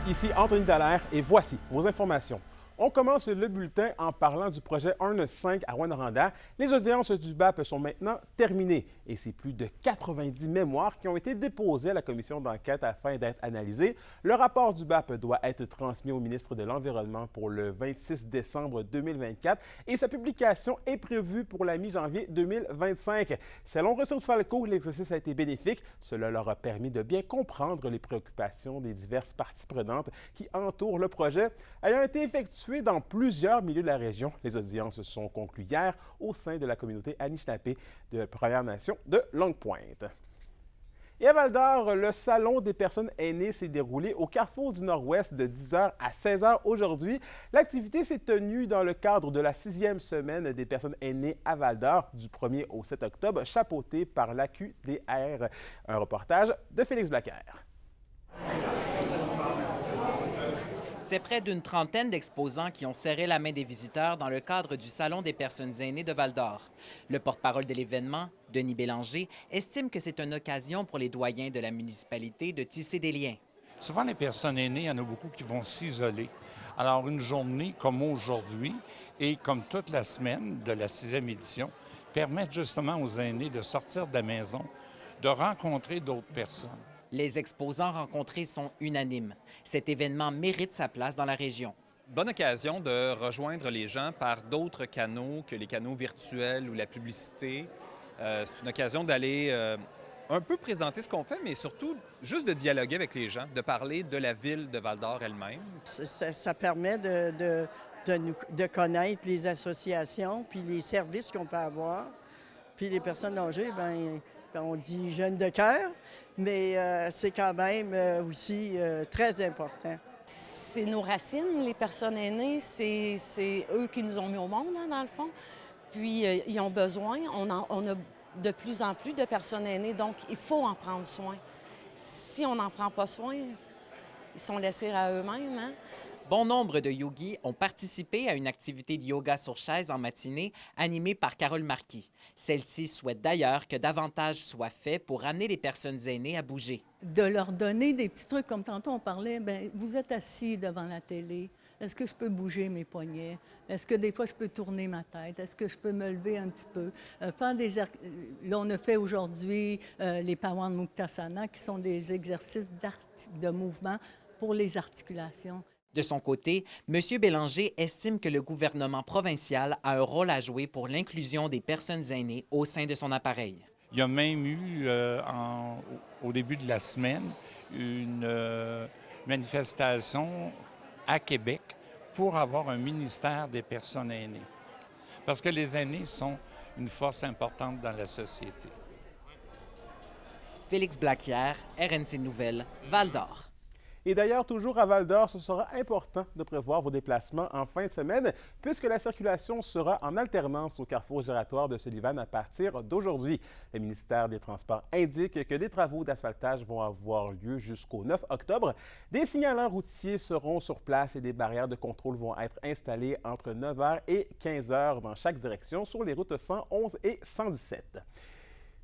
Ici Anthony Dallaire et voici vos informations. On commence le bulletin en parlant du projet 1-5 à Rouyn-Noranda. Les audiences du BAP sont maintenant terminées et c'est plus de 90 mémoires qui ont été déposées à la commission d'enquête afin d'être analysées. Le rapport du BAP doit être transmis au ministre de l'Environnement pour le 26 décembre 2024 et sa publication est prévue pour la mi-janvier 2025. Selon Ressources Falco, l'exercice a été bénéfique. Cela leur a permis de bien comprendre les préoccupations des diverses parties prenantes qui entourent le projet. Ayant été effectué dans plusieurs milieux de la région, les audiences se sont conclues hier au sein de la communauté Anishinaabe de Première Nation de Longue-Pointe. Et à Val-d'Or, le Salon des personnes aînées s'est déroulé au Carrefour du Nord-Ouest de 10h à 16h aujourd'hui. L'activité s'est tenue dans le cadre de la 6e semaine des personnes aînées à Val-d'Or du 1er au 7 octobre, chapeautée par l'AQDR. Un reportage de Félix Blaquer. C'est près d'une trentaine d'exposants qui ont serré la main des visiteurs dans le cadre du Salon des personnes aînées de Val-d'Or. Le porte-parole de l'événement, Denis Bélanger, estime que c'est une occasion pour les doyens de la municipalité de tisser des liens. Souvent, les personnes aînées, il y en a beaucoup qui vont s'isoler. Alors, une journée comme aujourd'hui et comme toute la semaine de la 6e édition permettent justement aux aînés de sortir de la maison, de rencontrer d'autres personnes. Les exposants rencontrés sont unanimes. Cet événement mérite sa place dans la région. Bonne occasion de rejoindre les gens par d'autres canaux que les canaux virtuels ou la publicité. C'est une occasion d'aller un peu présenter ce qu'on fait, mais surtout juste de dialoguer avec les gens, de parler de la ville de Val-d'Or elle-même. Ça permet de connaître les associations puis les services qu'on peut avoir. Puis les personnes âgées, bien, on dit jeunes de cœur, mais c'est quand même aussi très important. C'est nos racines, les personnes aînées, c'est eux qui nous ont mis au monde, hein, dans le fond. Puis ils ont besoin, on a de plus en plus de personnes aînées, donc il faut en prendre soin. Si on n'en prend pas soin, ils sont laissés à eux-mêmes, hein? Bon nombre de yogis ont participé à une activité de yoga sur chaise en matinée animée par Carole Marquis. Celle-ci souhaite d'ailleurs que davantage soit fait pour amener les personnes aînées à bouger. De leur donner des petits trucs, comme tantôt on parlait, bien, vous êtes assis devant la télé. Est-ce que je peux bouger mes poignets? Est-ce que des fois je peux tourner ma tête? Est-ce que je peux me lever un petit peu? Là, on a fait aujourd'hui les Pawan Muktasana, qui sont des exercices de mouvement pour les articulations. De son côté, M. Bélanger estime que le gouvernement provincial a un rôle à jouer pour l'inclusion des personnes aînées au sein de son appareil. Il y a même eu, au début de la semaine, une manifestation à Québec pour avoir un ministère des personnes aînées. Parce que les aînés sont une force importante dans la société. Félix Blaquer, RNC Nouvelles, Val-d'Or. Et d'ailleurs, toujours à Val-d'Or, ce sera important de prévoir vos déplacements en fin de semaine puisque la circulation sera en alternance au carrefour giratoire de Sullivan à partir d'aujourd'hui. Le ministère des Transports indique que des travaux d'asphaltage vont avoir lieu jusqu'au 9 octobre. Des signalants routiers seront sur place et des barrières de contrôle vont être installées entre 9h et 15h dans chaque direction sur les routes 111 et 117.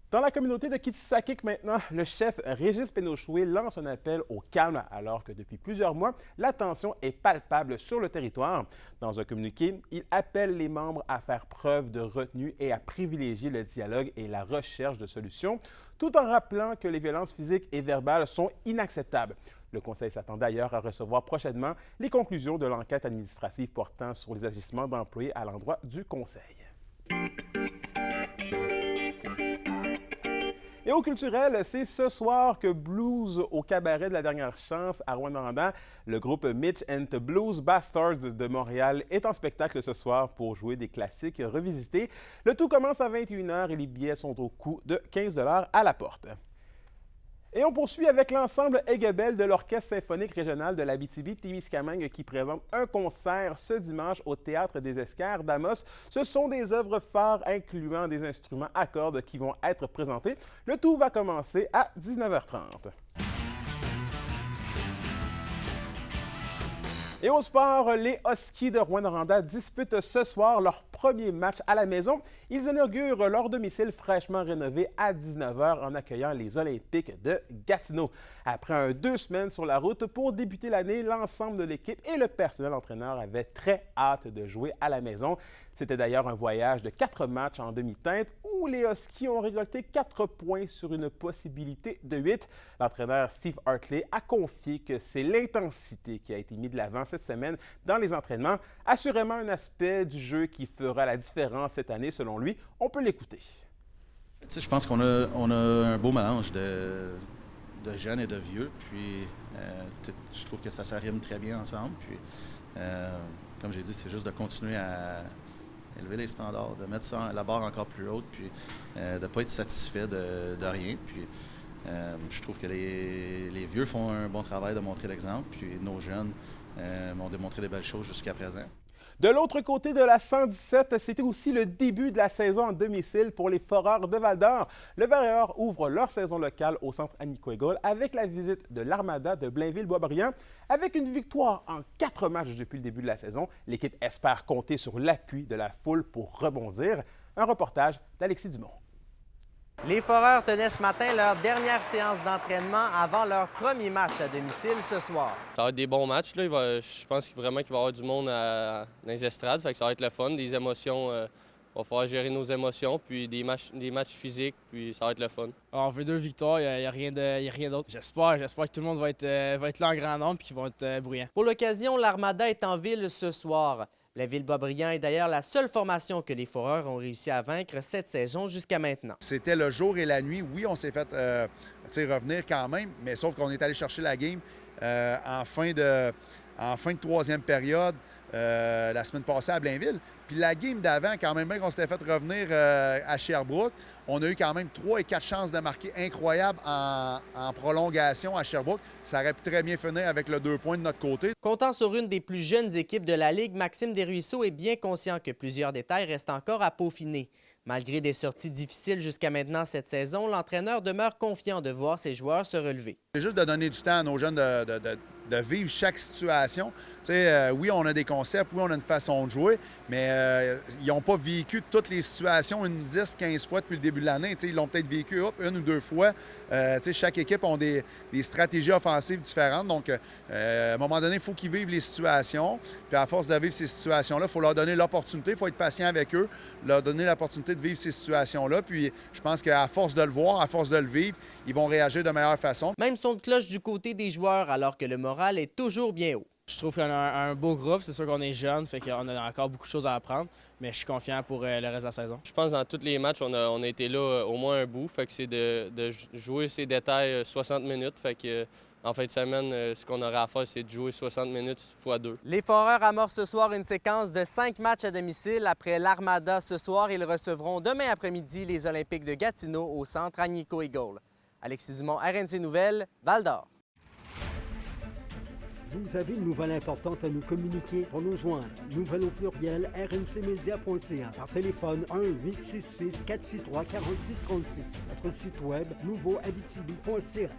Dans la communauté de Kitsakik maintenant, le chef Régis Pénochoué lance un appel au calme alors que depuis plusieurs mois, la tension est palpable sur le territoire. Dans un communiqué, il appelle les membres à faire preuve de retenue et à privilégier le dialogue et la recherche de solutions, tout en rappelant que les violences physiques et verbales sont inacceptables. Le Conseil s'attend d'ailleurs à recevoir prochainement les conclusions de l'enquête administrative portant sur les agissements d'employés à l'endroit du Conseil. Et au culturel, c'est ce soir que Blues au cabaret de la dernière chance à Rouyn-Noranda. Le groupe Mitch and the Blues Bastards de Montréal est en spectacle ce soir pour jouer des classiques revisités. Le tout commence à 21h et les billets sont au coût de 15 $ à la porte. Et on poursuit avec l'ensemble Aiguebelle de l'Orchestre symphonique régional de l'Abitibi-Témiscamingue qui présente un concert ce dimanche au Théâtre des Esquerres d'Amos. Ce sont des œuvres phares incluant des instruments à cordes qui vont être présentés. Le tout va commencer à 19h30. Et au sport, les Huskies de Rouyn-Noranda disputent ce soir leur premier match à la maison. Ils inaugurent leur domicile fraîchement rénové à 19h en accueillant les Olympiques de Gatineau. Après 2 semaines sur la route pour débuter l'année, l'ensemble de l'équipe et le personnel entraîneur avaient très hâte de jouer à la maison. C'était d'ailleurs un voyage de 4 matchs en demi-teinte où les Huskies ont récolté 4 points sur une possibilité de 8. L'entraîneur Steve Hartley a confié que c'est l'intensité qui a été mise de l'avant cette semaine dans les entraînements. Assurément un aspect du jeu qui fera la différence cette année, selon lui. On peut l'écouter. Je pense qu'on a un beau mélange de jeunes et de vieux. Puis je trouve que ça s'arrime très bien ensemble. Puis comme j'ai dit, c'est juste de continuer à élever les standards, de mettre ça la barre encore plus haute, puis de ne pas être satisfait de rien. Puis je trouve que les vieux font un bon travail de montrer l'exemple, puis nos jeunes m'ont démontré des belles choses jusqu'à présent. De l'autre côté de la 117, c'était aussi le début de la saison en domicile pour les Foreurs de Val-d'Or. Le Verrières ouvre leur saison locale au centre Annie-Coëgole avec la visite de l'Armada de Blainville-Boisbriand. Avec une victoire en 4 matchs depuis le début de la saison, l'équipe espère compter sur l'appui de la foule pour rebondir. Un reportage d'Alexis Dumont. Les Foreurs tenaient ce matin leur dernière séance d'entraînement avant leur premier match à domicile ce soir. Ça va être des bons matchs. Là. Je pense vraiment qu'il va y avoir du monde dans les estrades. Fait que ça va être le fun, des émotions. On va falloir gérer nos émotions, puis des matchs physiques, puis ça va être le fun. Alors, on veut 2 victoires, il n'y a rien d'autre. J'espère que tout le monde va être là en grand nombre et qu'ils vont être bruyants. Pour l'occasion, l'Armada est en ville ce soir. Blainville-Boisbriand est d'ailleurs la seule formation que les Foreurs ont réussi à vaincre cette saison jusqu'à maintenant. C'était le jour et la nuit. Oui, on s'est fait revenir quand même, mais sauf qu'on est allé chercher la game en fin de 3e période la semaine passée à Blainville. Puis la game d'avant, quand même bien qu'on s'était fait revenir à Sherbrooke, on a eu quand même 3 et 4 chances de marquer incroyables en prolongation à Sherbrooke. Ça aurait pu très bien finir avec le 2 points de notre côté. Comptant sur une des plus jeunes équipes de la Ligue, Maxime Desruisseaux est bien conscient que plusieurs détails restent encore à peaufiner. Malgré des sorties difficiles jusqu'à maintenant cette saison, l'entraîneur demeure confiant de voir ses joueurs se relever. C'est juste de donner du temps à nos jeunes de vivre chaque situation. Oui, on a des concepts, oui, on a une façon de jouer, mais ils n'ont pas vécu toutes les situations une 10-15 fois depuis le début de l'année. Ils l'ont peut-être vécu 1 ou 2 fois. Chaque équipe a des stratégies offensives différentes. Donc, à un moment donné, il faut qu'ils vivent les situations. Puis à force de vivre ces situations-là, il faut leur donner l'opportunité, il faut être patient avec eux, leur donner l'opportunité de vivre ces situations-là. Puis je pense qu'à force de le voir, à force de le vivre, ils vont réagir de meilleure façon. Même son de cloche du côté des joueurs, alors que le moral est toujours bien haut. Je trouve qu'on a un beau groupe, c'est sûr qu'on est jeune, fait qu'on a encore beaucoup de choses à apprendre, mais je suis confiant pour le reste de la saison. Je pense que dans tous les matchs, on a été là au moins un bout, fait que c'est de jouer ces détails 60 minutes, fait que en fin de semaine, ce qu'on aurait à faire, c'est de jouer 60 minutes x 2. Les Foreurs amorcent ce soir une séquence de 5 matchs à domicile. Après l'Armada ce soir, ils recevront demain après-midi les Olympiques de Gatineau au centre Agnico-Eagle. Alexis Dumont, RNC Nouvelles, Val-d'Or. Vous avez une nouvelle importante à nous communiquer? Pour nous joindre, nouvelle au pluriel rncmedia.ca, par téléphone 1-866-463-4636. Notre site web nouveauabitibi.ca.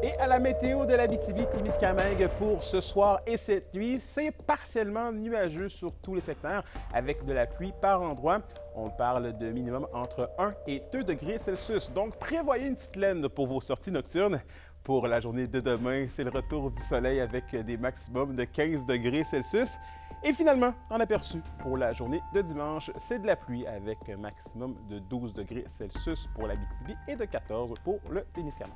Et à la météo de l'Abitibi-Témiscamingue pour ce soir et cette nuit, c'est partiellement nuageux sur tous les secteurs avec de la pluie par endroits. On parle de minimum entre 1 et 2 degrés Celsius. Donc, prévoyez une petite laine pour vos sorties nocturnes. Pour la journée de demain, c'est le retour du soleil avec des maximums de 15 degrés Celsius. Et finalement, en aperçu, pour la journée de dimanche, c'est de la pluie avec un maximum de 12 degrés Celsius pour l'Abitibi et de 14 pour le Témiscamingue.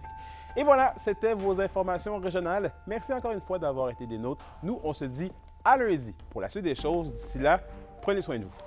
Et voilà, c'était vos informations régionales. Merci encore une fois d'avoir été des nôtres. Nous, on se dit à lundi pour la suite des choses. D'ici là, prenez soin de vous.